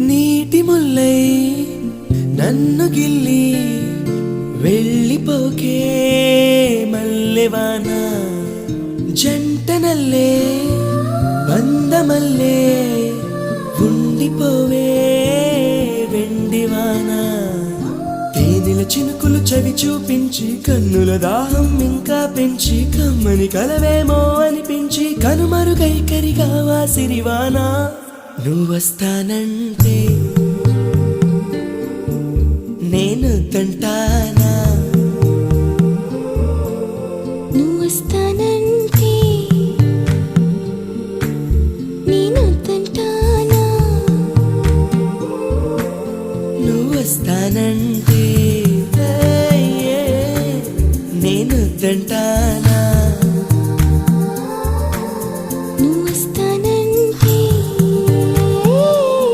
నీటి ముల్లై నన్ను గిల్లి వెళ్ళిపోకే మల్లెవాన జంటనల్లే బందమల్లే ఉండిపోవే వెండివాన తేనెల చినుకులు చవి చూపించి కన్నుల దాహం ఇంకా పెంచి కమ్మని కలవేమో అనిపించి కనుమరుగైకరిగా వాసిరివాన నువ్వొస్తానంటే నేను తంటానా నువ్వొస్తానంటే నేను తంటానా నువ్వొస్తానంటే